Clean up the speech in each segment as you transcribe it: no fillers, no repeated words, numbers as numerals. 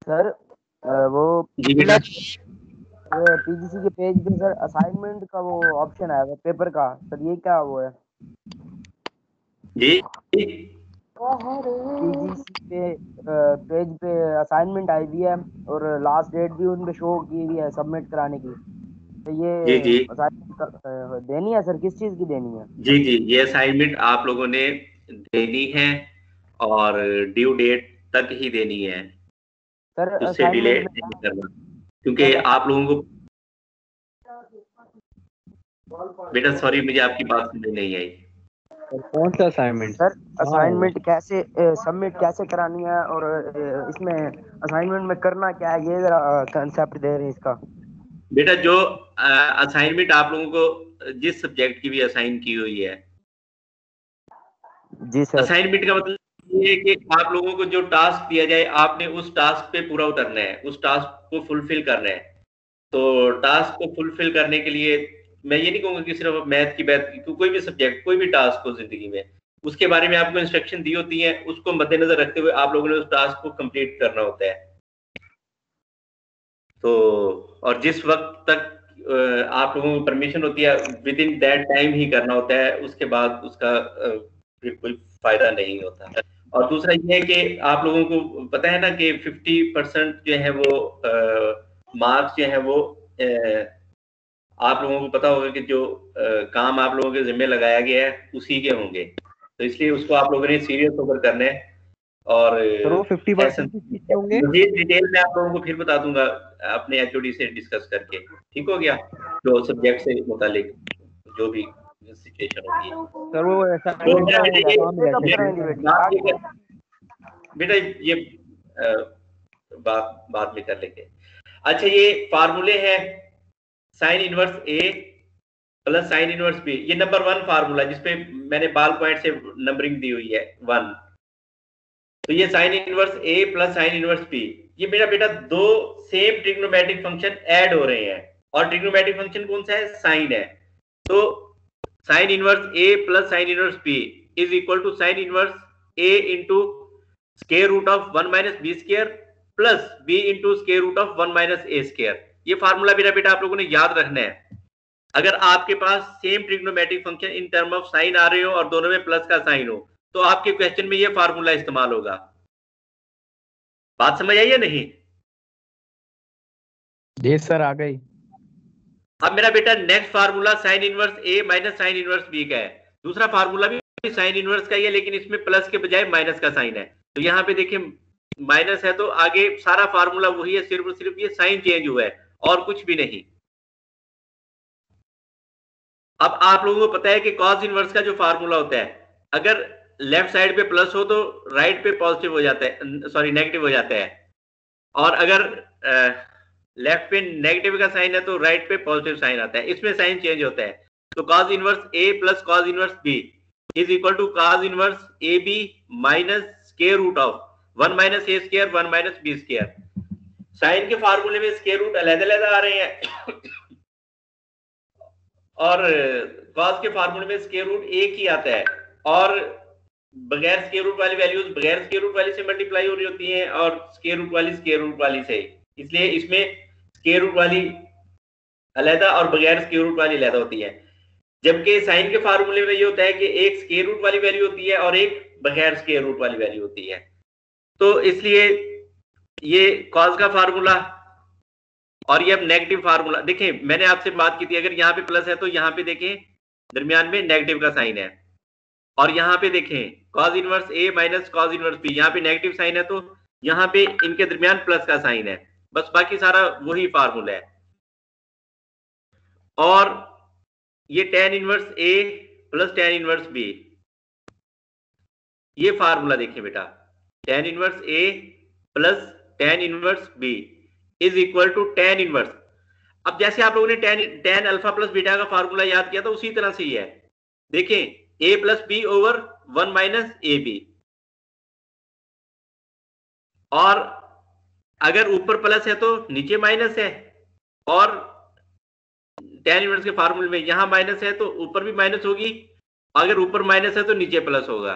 Sir वो जी बेटा। PGC के पेज पे सर असाइनमेंट का वो ऑप्शन आया पेपर का, सर ये क्या वो है? जी पीजीसी पे पेज पे असाइनमेंट आई हुई है और लास्ट डेट भी उन पे शो की हुई है सबमिट कराने की। तो ये जी जी असाइनमेंट देनी है सर, किस चीज़ की देनी है? जी जी, ये असाइनमेंट आप लोगों ने देनी है और ड्यू डेट तक ही देनी है। सर उससे डिले असाइनमेंट में नहीं करना, क्योंकि सर आप लोगों को। बेटा सॉरी, मुझे आपकी बात समझ नहीं आई। कौन सा असाइनमेंट? सर हाँ वो असाइनमेंट कैसे सबमिट कैसे करानी है और इसमें असाइनमेंट में करना क्या है, ये जरा कंसेप्ट दे रहे हैं इसका। बेटा जो असाइनमेंट आप लोगों को जिस सब्जेक्ट की भी असाइन की हुई है, जी सर। असाइनमेंट का मतलब ये है कि आप लोगों को जो टास्क दिया जाए आपने उस टास्क पे पूरा उतरना है, उस टास्क को फुलफिल करना है। तो टास्क को फुलफिल करने के लिए मैं ये नहीं कहूंगा कि सिर्फ मैथ की बात, कोई भी सब्जेक्ट कोई भी टास्क हो जिंदगी में, उसके बारे में आपको इंस्ट्रक्शन दी होती है, उसको मद्देनजर रखते हुए आप लोगों ने उस टास्क को कंप्लीट करना होता है। तो और जिस वक्त तक आप लोगों को परमिशन होती है विद इन दैट टाइम ही करना होता है, उसके बाद उसका फिर कोई फायदा नहीं होता। और दूसरा ये है कि आप लोगों को पता है ना कि 50% जो है वो मार्क्स जो है वो आप लोगों को पता होगा कि जो काम आप लोगों के जिम्मे लगाया गया है उसी के होंगे। तो इसलिए उसको आप लोगों ने सीरियस होकर करना है। और सर वो ऐसा 50% किस चीज के होंगे? मजीद डिटेल में आप लोगों को फिर बता दूंगा अपने एचओडी से डिस्कस करके। ठीक हो गया? जो सब्जेक्ट से मुतालिक जो भी सिचुएशन होगी। सर वो तो ये असाइनमेंट मेरा कब बेटा का ये काम ये कब रहता कराएंगे है? बात बेटी? ये बेटा ये बात बाद में कर लेंगे। अच्छा, ये फार्मूले हैं sign inverse a plus sine inverse b, ये नंबर 1 फार्मूला जिसपे मैंने बाल पॉइंट से नंबरिंग दी हुई है 1। तो ये sign inverse a plus sine inverse b, ये मेरा बेटा दो सेम ट्रिग्नोमेट्रिक फंक्शन ऐड हो रहे हैं। और ट्रिग्नोमेट्रिक फंक्शन कौन सा है? साइन है। तो sine inverse a plus sine inverse b is equal to sine inverse a into square root of 1 minus b square plus b into square root of 1 minus a square. ये formula मेरा बेटा आप लोगों ने याद रखना है। अगर आपके पास same trigonometric function in term of sine आ रहे हो और दोनों में प्लस का साइन हो, तो आपके क्वेश्चन में ये फार्मूला इस्तेमाल होगा। बात समझ आई या नहीं? जी सर आ गई। अब मेरा बेटा नेक्स्ट फार्मूला साइन इनवर्स ए माइनस साइन इनवर्स बी का है। दूसरा फार्मूला भी साइन इनवर्स का ही है, लेकिन इसमें प्लस के बजाय माइनस का साइन है। तो यहाँ पे देखिए माइनस है, तो आगे सारा फार्मूला वही है, सिर्फ और सिर्फ ये साइन चेंज हुआ है और कुछ भी नहीं। अब आप लोगों को पता है कि कॉस इनवर्स का जो फार्मूला होता है, अगर लेफ्ट साइड पे प्लस हो तो राइट पे पॉजिटिव हो जाता है, सॉरी नेगेटिव हो जाता है। और अगर लेफ्ट पे नेगेटिव का साइन है तो राइट पे पॉजिटिव साइन आता है, इसमें साइन चेंज होता है। तो cos inverse a plus cos inverse b is equal to cos inverse a b minus square root of 1 minus a square 1 minus b square. Sine के फार्मूले में स्क्वायर रूट अलग-अलग आ रहे हैं और कॉस के फार्मूले में स्क्वायर रूट एक ही आता है। और बगैर स्क्वायर रूट वाली वैल्यूज बगैर स्क्वायर रूट वाली से मल्टीप्लाई हो रही होती हैं और स्क्वायर रूट वाली स्क्वायर रूट वाली से। इसलिए इसमें स्क्वायर रूट वाली अलहदा और बगैर स्क्वायर रूट वाली अलहदा होती है। जबकि साइन के फार्मूले में ये होता है कि एक स्क्वायर रूट वाली वैल्यू होती है और एक बगैर स्क्वायर रूट वाली वैल्यू होती है। तो इसलिए ये कॉस का फार्मूला और ये अब नेगेटिव फार्मूला देखें, मैंने आपसे बात की थी अगर यहाँ पे प्लस है तो यहाँ पे देखें दरमियान में नेगेटिव का साइन है। और यहाँ पे देखें कॉस इनवर्स ए माइनस कॉस इनवर्स बी, यहाँ पे नेगेटिव साइन है तो यहाँ पे इनके दरमियान प्लस का साइन है। बस बाकी सारा वही फार्मूला है। और ये tan inverse a plus tan inverse b, ये फार्मूला देखिए बेटा, tan inverse a plus tan inverse b is equal to tan inverse. अब जैसे आप लोगों ने tan अल्फा प्लस बीटा का फार्मूला याद किया था उसी तरह से ही है। देखें a plus b over 1 minus a b. और अगर ऊपर प्लस है तो नीचे माइनस है, और tan इनवर्स के फार्मूले में यहां माइनस है तो ऊपर भी माइनस होगी, अगर ऊपर माइनस है तो नीचे प्लस होगा।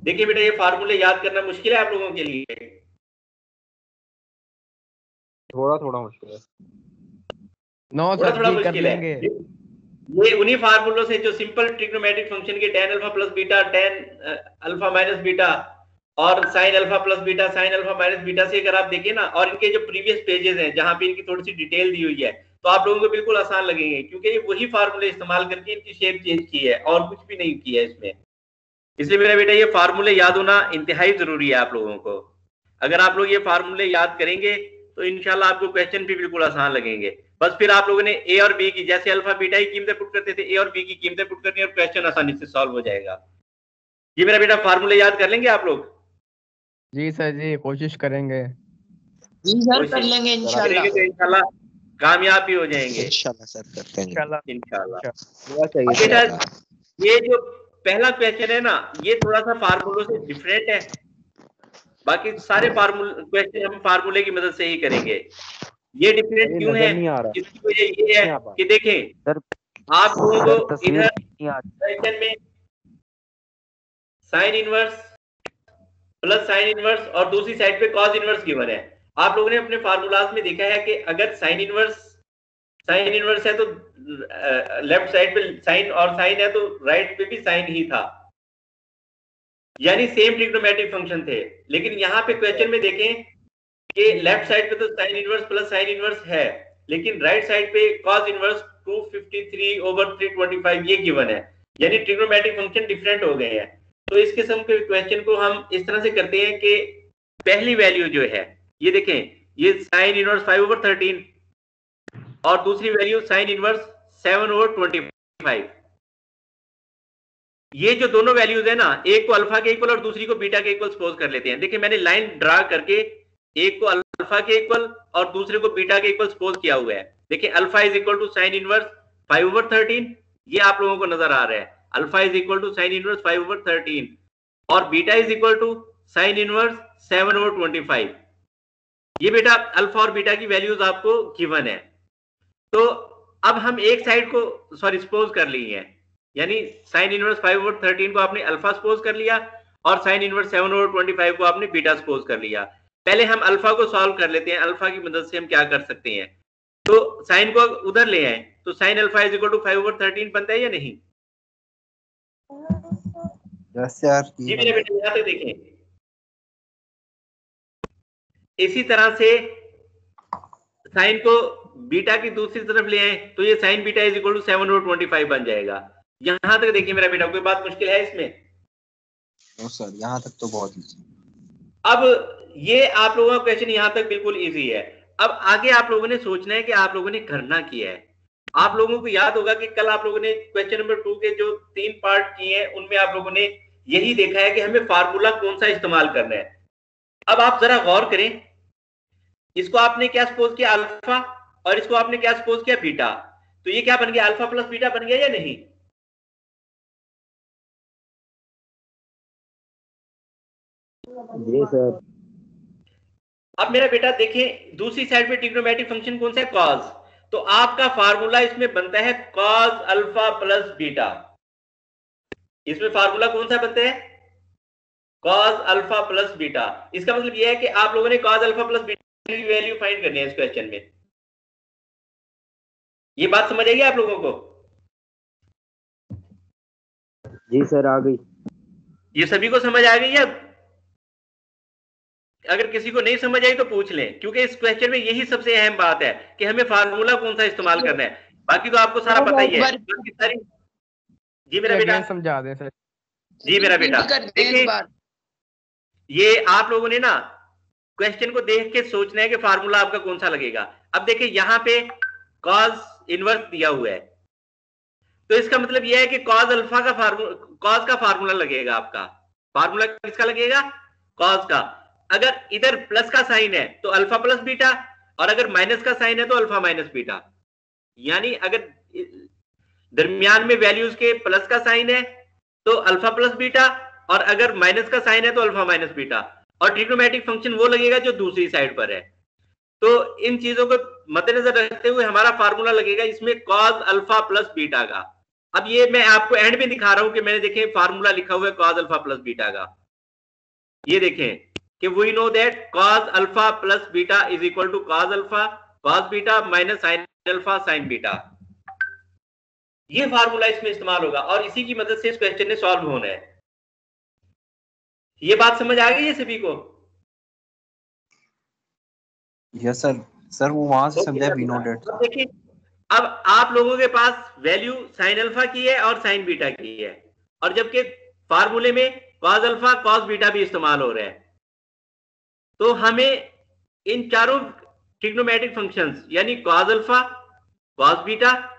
देखिए बेटा ये फार्मूले याद करना मुश्किल है आप लोगों के लिए? थोड़ा थोड़ा मुश्किल है। नो थोड़ा सर थोड़ा जी कर मुश्किल है। लेंगे। ये उन्हीं फार्मूलों से जो सिंपल ट्रिग्नोमेट्रिक फंक्शन के tan alpha plus beta, tan alpha minus beta और sin alpha plus beta, sin alpha minus beta से अगर आप देखिए ना, और इनके जो प्रीवियस पेजेस हैं जहां पे इनकी थोड़ी सी डिटेल दी हुई है, तो आप लोगों को बिल्कुल आसान लगेंगे, क्योंकि ये वही फार्मूले इस्तेमाल करके इनकी शेप चेंज की है और कुछ भी नहीं किया है इसमें। इसलिए मेरा बेटा ये फार्मूले याद होना इंतहाई जरूरी है आप लोगों को। अगर आप लोग ये फार्मूले याद करेंगे तो इंशाल्लाह आपको क्वेश्चन भी बिल्कुल आसान लगेंगे। बस फिर आप लोगों ने ए और बी की, जैसे अल्फा बीटा की कीमतें पुट करते थे, ए और बी की कीमतें पुट करनी और क्वेश्चन आसानी से सॉल्व हो जाएगा। ये मेरा बेटा फार्मूले याद कर लेंगे आप लोग? जी सर जी कोशिश करेंगे। जी सर कर लेंगे इंशाल्लाह। तो इंशाल्लाह कामयाब भी हो जाएंगे इंशाल्लाह सर कर लेंगे इंशाल्लाह। इंशाल्लाह। हुआ चाहिए बेटा सर। ये जो पहला क्वेश्चन है ना, ये थोड़ा सा फार्मूलों से डिफरेंट है। बाकी सारे क्वेश्चन हम फार्मूले की मदद से ही करेंगे। ये डिफरेंट क्यों है? इसकी वजह ये है कि देखें आप लोगों को इधर क्वेश्चन में sine inverse plus sine inverse और दूसरी साइड पे कॉस इनवर्स गिवन है। आप लोगों ने अपने फार्मूलाज में देखा है कि अगर साइन इनवर्स है तो लेफ्ट साइड पे साइन और साइन है तो राइट पे भी साइन ही था, यानी सेम ट्रिग्नोमेट्रिक फंक्शन थे। लेकिन यहाँ पे क्वेश्चन में देखें कि लेफ्ट साइड पे तो sine inverse plus sine inverse है, लेकिन राइट साइड पे कॉस इनवर्स 253/325 ये गिवन है, यानी ट्रिग्नोमेट्रिक फंक्शन डिफरेंट हो गए हैं। तो इस किस्म के क्वेश्चन को हम इस तरह से करते हैं कि पहली वैल्यू जो है ये देखें, ये साइन इनवर्स 5/13 और दूसरी वैल्यू साइन इनवर्स 7/25। ये जो दोनों वैल्यूज है ना, एक को अल्फा के इक्वल और दूसरी को बीटा के इक्वल सपोज कर लेते हैं। देखिए मैंने लाइन ड्रा करके एक को अल्फा के इक्वल और दूसरे को बीटा के इक्वल सपोज किया हुआ है। देखिए alpha is equal to sine inverse 5/13, ये आप लोगों को नजर आ रहा है। Alpha is equal to sine inverse 5/13 और beta is equal to sine inverse 7/25। ये बेटा अल्फा और बीटा की वैल्यूज आपको गिवन है। तो अब हम एक साइड को सपोज कर ली है, यानी साइन इनवर्स 5/13 को आपने अल्फा सपोज कर लिया और साइन इनवर्स 7/25 को आपने बीटा सपोज कर लिया। पहले हम अल्फा को सॉल्व कर लेते हैं। अल्फा की मदद से हम क्या कर सकते हैं, तो साइन को उधर ले आए तो sine alpha is equal to 5/13 बनता है या नहीं? यस सर जी मेरे बेटे यहाँ तक देखें। इसी तरह से साइन को बीटा की दूसरी तरफ ले आए तो ये sine beta is equal to 7/25 बन जाएगा। यहां तक देखिए मेरा बेटा, कोई बात मुश्किल है इसमें? नो सर यहाँ तक तो बहुत इजी। अब ये आप लोगों का क्वेश्चन यहां तक बिल्कुल इजी है। अब आगे आप लोगों ने सोचना है कि आप लोगों ने करना किया है। आप लोगों को याद होगा कि कल आप लोगों ने क्वेश्चन नंबर 2 के जो 3 पार्ट किए हैं उनमें आप लोगों ने यही देखा है कि हमें फार्मूला कौन सा इस्तेमाल करना है। अब आप जरा गौर करें, इसको आपने क्या सपोज किया अल्फा और इसको आपने क्या सपोज किया बीटा, तो ये क्या बन गया? अल्फा प्लस बीटा बन गया या नहीं? जी सर। अब मेरा बेटा देखें दूसरी साइड पे ट्रिग्नोमेट्रिक फंक्शन कौन सा है? कॉस। तो आपका फार्मूला इसमें बनता है कॉस अल्फा प्लस बीटा। इसमें फार्मूला कौन सा बनता है? Cos alpha plus beta. इसका मतलब यह है कि आप लोगों ने कॉस अल्फा प्लस बीटा की वैल्यू फाइंड करनी है इस क्वेश्चन में। ये बात समझ आई आप लोगों को? जी सर आ गई। ये सभी को समझ आ गई है? अगर किसी को नहीं समझ आई तो पूछ लें, क्योंकि इस क्वेश्चन में यही सबसे अहम बात है कि हमें फार्मूला कौन सा इस्तेमाल करना है। बाकी तो आपको सारा पता ही है। बाकी सारी जी मेरा बेटा समझा दें सर। जी मेरा बेटा देखिए, ये आप लोगों ने ना क्वेश्चन को देख के सोचना है कि फार्मूला आपका कौन सा लगेगा। अब देखिए यहाँ पे कॉस इनवर्स दिया हुआ है, तो इसका मतलब यह है कि कॉस अल्फा का कॉस का फार्मूला लगेगा। आपका फार्मूला किसका लगेगा? कॉस का। अगर इधर प्लस का साइन है तो अल्फा प्लस बीटा, और अगर माइनस का साइन है तो अल्फा माइनस बीटा। यानी अगर दरमियान में वैल्यूज के प्लस का साइन है तो अल्फा प्लस बीटा, और अगर माइनस का साइन है तो अल्फा माइनस बीटा। और ट्रिग्नोमेट्रिक फंक्शन वो लगेगा जो दूसरी साइड पर है। तो इन चीजों को मद्देनजर रखते हुए हमारा फार्मूला लगेगा इसमें कॉस अल्फा प्लस बीटा का। अब ये मैं आपको एंड में दिखा रहा हूं कि मैंने देखें फार्मूला लिखा हुआ है कॉस अल्फा प्लस बीटा का। ये देखें कि we know that cos alpha plus beta is equal to cos alpha cos beta minus sin alpha sin beta. ये फार्मूला इसमें इस्तेमाल होगा और इसी की मदद से इस क्वेश्चन ने सॉल्व होना है। ये बात समझ आ गई है सभी को? Yes sir. सर वो वहां से समझा वी नो दैट। अब देखिए, अब आप लोगों के पास वैल्यू sin अल्फा की है और sin बीटा की है, और जबकि फार्मूले में cos अल्फा cos बीटा भी इस्तेमाल हो रहा है, तो हमें इन चारों ट्रिग्नोमेट्रिक फंक्शंस यानी cos alpha cos beta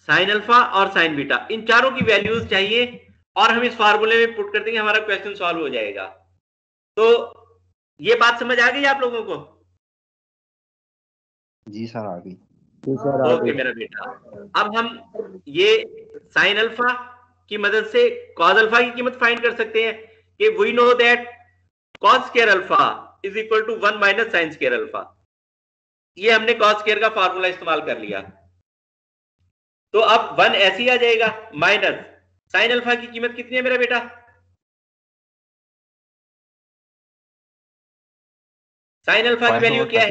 sin alpha और sin बीटा, इन चारों की वैल्यूज चाहिए और हम इस फार्मूले में पुट कर देंगे, हमारा क्वेश्चन सॉल्व हो जाएगा। तो ये बात समझ आ गई आप लोगों को? जी सर आ गई। जी सर आ ओके गई। मेरा बेटा, अब हम ये sin अल्फा की मदद से cos अल्फा की कीमत फाइंड कर सकते हैं कि we know that cos square alpha is equal to 1 minus sin square alpha. ये हमने cos स्क्वायर का फार्मूला इस्तेमाल कर लिया, तो अब 1 ऐसे ही आ जाएगा माइनस sin अल्फा की कीमत कितनी है मेरा बेटा? sin अल्फा की वैल्यू क्या है?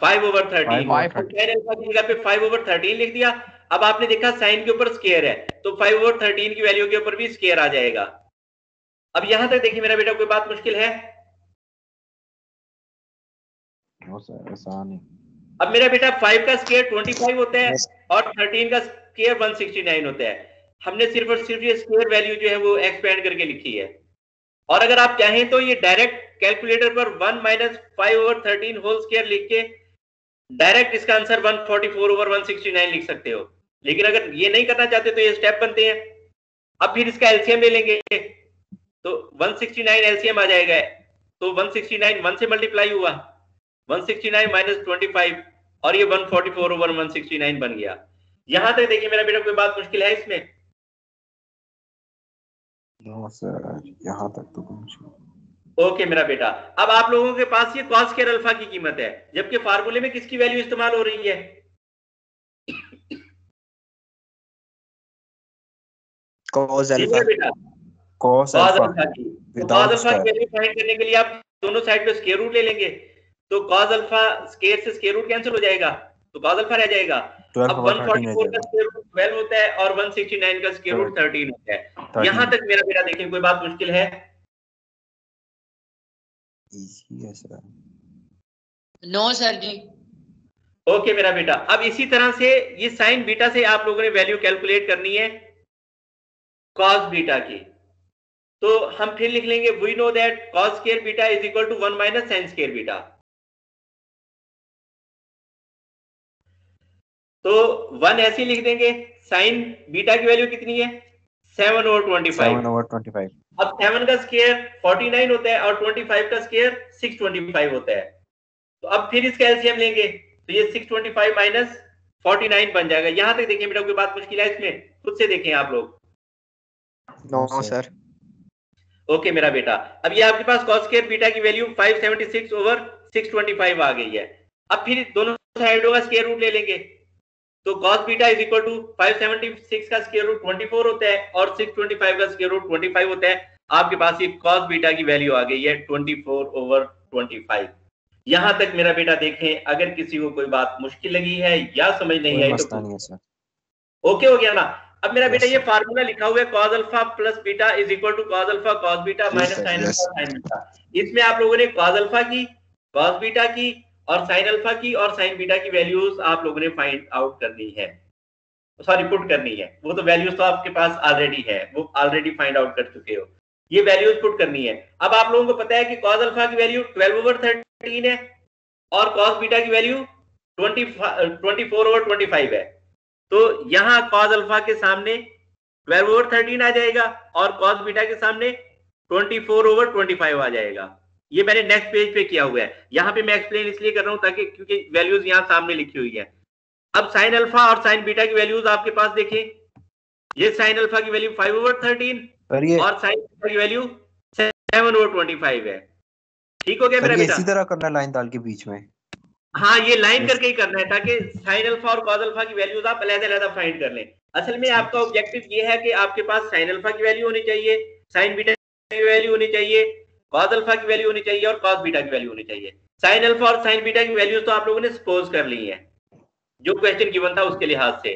5/13। sin अल्फा की जगह पे 5/13 लिख दिया। अब आपने देखा sin के ऊपर स्क्वायर है, तो 5/13 की वैल्यू के ऊपर भी स्क्वायर आ जाएगा। अब यहां तक देखिए मेरा बेटा, कोई बात मुश्किल है? नो सर आसान है। अब मेरा बेटा 5 का स्क्वायर 25 होता है और 13 का स्क्वायर 169 होता है। हमने सिर्फ और सिर्फ ये स्क्वायर वैल्यू जो है वो एक्सपेंड करके लिखी है, और अगर आप चाहें तो ये डायरेक्ट कैलकुलेटर पर 1 माइनस 5/13 होल स्क्वायर लिख के डायरेक्ट इसका आंसर 144/169 लिख सकते हो। लेकिन अगर ये नहीं करना चाहते तो ये स्टेप बनते हैं। अब फिर इसका एलसीएम ले लेंगे, तो 169 एलसीएम आ जाएगा, तो 169 1 से मल्टीप्लाई हुआ, 169 माइनस 25 और ये 144/169 बन गया। यहां तक देखिए मेरा बेटा, कोई बात मुश्किल है इसमें? नो सर यहाँ तक तो कुछ। ओके मेरा बेटा, अब आप लोगों के पास ये cos स्क्वायर अल्फा की कीमत है, जबकि फार्मूले में किसकी वैल्यू इस्तेमाल हो रही है? cos ठीक अल्फा। है बेटा, cos cos अल्फा अल्फा की। तो Without cos अल्फा की square. वैल्यू फाइंड करने के लिए आप दोनों साइड पे स्क्वायर रूट ले लेंगे, तो cos अल्फा स्क्वायर से स्क्वायर रूट कैंसिल हो जाएगा, तो cos अल्फा रह जाएगा। अब 144 का स्क्वायर रूट 12 होता है और 169 का स्क्वायर रूट 13 होता है। यहां तक मेरा बेटा देखिए, कोई बात मुश्किल है? इजी है सर। नो सर जी। ओके मेरा बेटा, अब इसी तरह से ये साइन बीटा से आप लोगों ने वैल्यू कैलकुलेट करनी है cos बीटा की। तो हम फिर लिख लेंगे we know that cos square beta is equal to 1 minus sin square beta. तो 1 ऐसे लिख देंगे, sin बीटा की वैल्यू कितनी है? 7/25। अब 7 का स्क्वायर 49 होता है और 25 का स्क्वायर 625 होता है। तो अब फिर इसका एलसीएम लेंगे, तो ये 625 माइनस 49 बन जाएगा। यहां तक देखिए बेटा, कोई बात मुश्किल है इसमें? खुद से देखें आप लोग। No sir. ओके मेरा बेटा, अब ये आपके पास cos स्क्वायर बीटा की वैल्यू 576/625 आ गई है। अब फिर दोनों साइडों का स्क्वायर रूट ले लेंगे, तो cos beta is equal to 576 का स्क्वायर रूट 24 होता है और 625 का स्क्वायर रूट 25 होता है। आपके पास ये cos बीटा की वैल्यू आ गई है 24/25। यहां तक मेरा बेटा देखें, अगर किसी को कोई बात मुश्किल लगी है या समझ नहीं आई तो ओके हो गया ना? अब मेरा बेटा ये फार्मूला लिखा हुआ है cos alpha plus beta is equal to cos alpha cos beta minus sin alpha sin beta. इसमें आप लोगों ने cos अल्फा की, cos बीटा की और sin अल्फा की और sin बीटा की वैल्यूज आप लोगों ने फाइंड आउट करनी है, सॉरी पुट करनी है। वो तो वैल्यूज तो आपके पास ऑलरेडी है, वो ऑलरेडी फाइंड आउट कर चुके हो। ये वैल्यूज पुट करनी है। अब आप लोगों को पता है कि cos अल्फा की वैल्यू 12/13 है और cos बीटा की वैल्यू 24/25 है। तो यहां cos अल्फा के सामने 12/13 आ जाएगा और cos बीटा के सामने 24/25 आ जाएगा। ये मैंने नेक्स्ट पेज पे किया हुआ है, यहां पे मैं एक्सप्लेन इसलिए कर रहा हूं ताकि क्योंकि वैल्यूज यहां सामने लिखी हुई है। अब sin अल्फा और sin बीटा की वैल्यूज आपके पास देखें, ये sin अल्फा की वैल्यू 5/13 और sin बीटा की वैल्यू 7/25 है। ठीक हो गया मेरा बेटा? इसी तरह करना लाइन डाल के बीच में। हाँ, ये लाइन करके ही करना है ताकि sin अल्फा और cos अल्फा की वैल्यूज आप अलग-अलग फाइंड कर लें। असल में आपका ऑब्जेक्टिव ये है कि आपके पास sin अल्फा की वैल्यू होनी चाहिए, sin बीटा की वैल्यू होनी चाहिए, कॉस अल्फा की वैल्यू होनी चाहिए और कॉस बीटा की वैल्यू होनी चाहिए। साइन अल्फा और साइन बीटा की वैल्यूज तो आप लोगों ने सपोज कर ली है जो क्वेश्चन गिवन था उसके लिहाज से,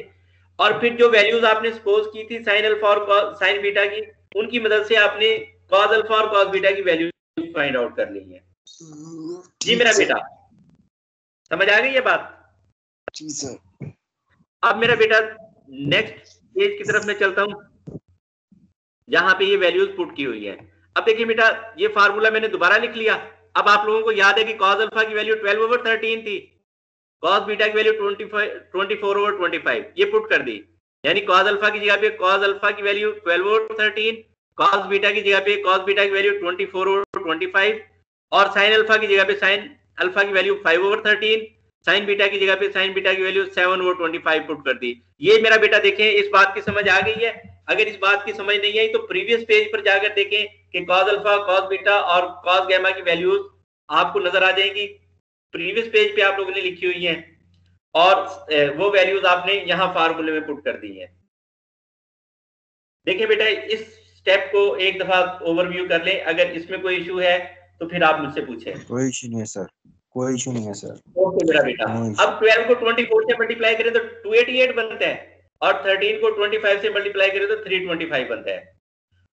और फिर जो वैल्यूज आपने सपोज की थी साइन अल्फा और साइन बीटा की, उनकी मदद से आपने कॉस अल्फा और कॉस बीटा की वैल्यू फाइंड आउट कर ली है। जी मेरा बेटा समझ आ गई ये बात? जी सर। अब मेरा बेटा नेक्स्ट पेज की तरफ मैं चलता हूं जहां पे ये वैल्यूज पुट की हुई है। अब देखिए बेटा ये फार्मूला मैंने दोबारा लिख लिया। अब आप लोगों को याद है कि cos अल्फा की वैल्यू 12/13 थी, cos बीटा की वैल्यू 24/25, ये पुट कर दी। यानी cos अल्फा की जगह पे cos अल्फा की वैल्यू 12/13, cos बीटा की जगह पे cos बीटा की वैल्यू 24/25 और sin अल्फा की जगह पे sin अल्फा की वैल्यू 5/13, sin बीटा की जगह पे sin बीटा की वैल्यू 7/25 पुट कर दी। ये मेरा बेटा देखें इस बात की समझ आ गई है? अगर इस बात की समझ नहीं आई तो प्रीवियस पेज पर जाकर देखें कि cos अल्फा, cos बीटा और cos गामा की वैल्यूज आपको नजर आ जाएंगी। प्रीवियस पेज पे आप लोगों ने लिखी हुई हैं और वो वैल्यूज आपने यहां फार्मूले में पुट कर दी है। देखिए बेटा इस स्टेप को एक दफा ओवरव्यू कर लें, अगर इसमें कोई इशू है तो फिर आप मुझसे पूछें। कोई इशू नहीं है सर, कोई इशू नहीं है सर। ओके मेरा बेटा, अब 12 को 24 से मल्टीप्लाई करें तो 288 बनता है और 13 को 25 से मल्टीप्लाई करें तो 325 बनता है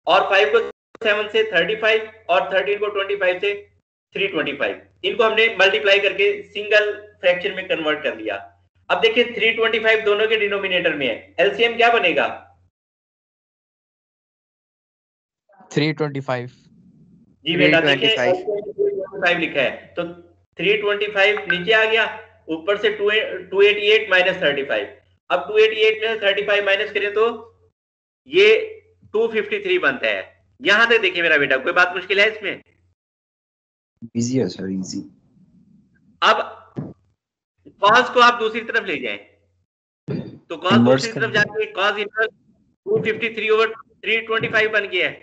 और 5 को 7 से 35 और 13 को 25 से 325। इनको हमने मल्टीप्लाई करके सिंगल फ्रैक्शन में कन्वर्ट कर लिया। अब देखिए 325 दोनों के डिनोमिनेटर में है, एलसीएम क्या बनेगा? 325। जी बेटा देखिए 325 लिखा है तो 325 नीचे आ गया, ऊपर से 288 माइनस 35। अब 288 में 35 माइनस करें तो ये 253 बनता है। यहां तक देखिए मेरा बेटा, कोई बात मुश्किल है इसमें? इजी है सर, इजी। अब cos को आप दूसरी तरफ ले जाएं तो cos Inverse दूसरी तरफ कर जाके cos इनवर्स 253/325 बन गया है।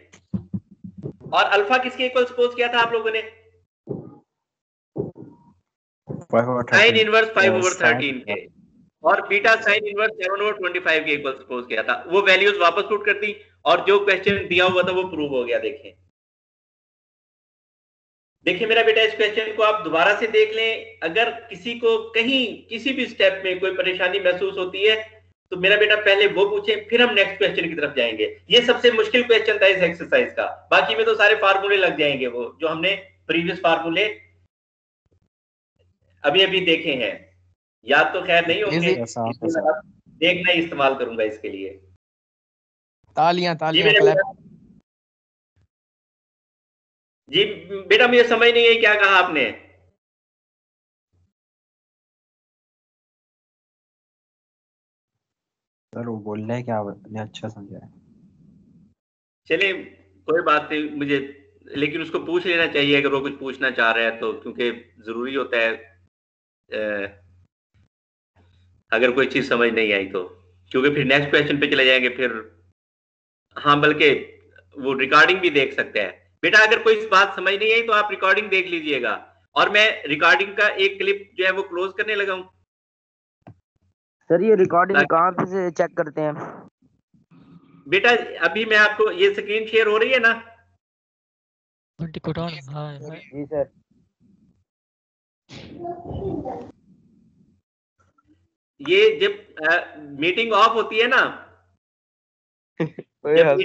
और अल्फा किसके इक्वल सपोज किया था आप लोगों ने? साइन इनवर्स 5/13 के, और बीटा साइन इनवर्स 7/25 के इक्वल सपोज किया था। वो वैल्यूज वापस पुट कर दी और जो क्वेश्चन दिया हुआ था वो प्रूव हो गया। देखें देखिए मेरा बेटा इस क्वेश्चन को आप दोबारा से देख लें। अगर किसी को कहीं किसी भी स्टेप में कोई परेशानी महसूस होती है तो मेरा बेटा पहले वो पूछें, फिर हम नेक्स्ट क्वेश्चन की तरफ जाएंगे। ये सबसे मुश्किल क्वेश्चन था इस एक्सरसाइज का, बाकी में तो सारे फार्मूले लग जाएंगे वो जो हमने प्रीवियस फार्मूले अभी अभी देखे हैं। याद तो खैर नहीं होंगे, देखना ही इस्तेमाल करूंगा इसके लिए। तालियां तालियां क्लैप। जी बेटा मुझे समझ नहीं है क्या कहा आपने? सर वो बोल रहे हैं कि आपने अच्छा समझा है। चलिए कोई बात नहीं, मुझे लेकिन उसको पूछ लेना चाहिए अगर वो कुछ पूछना चाह रहा है तो, क्योंकि जरूरी होता है अगर कोई चीज समझ नहीं आई तो, क्योंकि फिर नेक्स्ट क्वेश्चन पे चले जाएंगे फिर। हाँ बल्कि वो रिकॉर्डिंग भी देख सकते हैं। बेटा अगर कोई बात समझ नहीं आई तो आप रिकॉर्डिंग देख लीजिएगा, और मैं रिकॉर्डिंग का एक क्लिप जो है वो क्लोज करने लगा हूं। सर ये रिकॉर्डिंग कहाँ पे से चेक करते हैं? बेटा अभी मैं आपको, ये स्क्रीन शेयर हो रही है ना? जी सर। ये जब मीटिंग ऑफ होती है ना, जब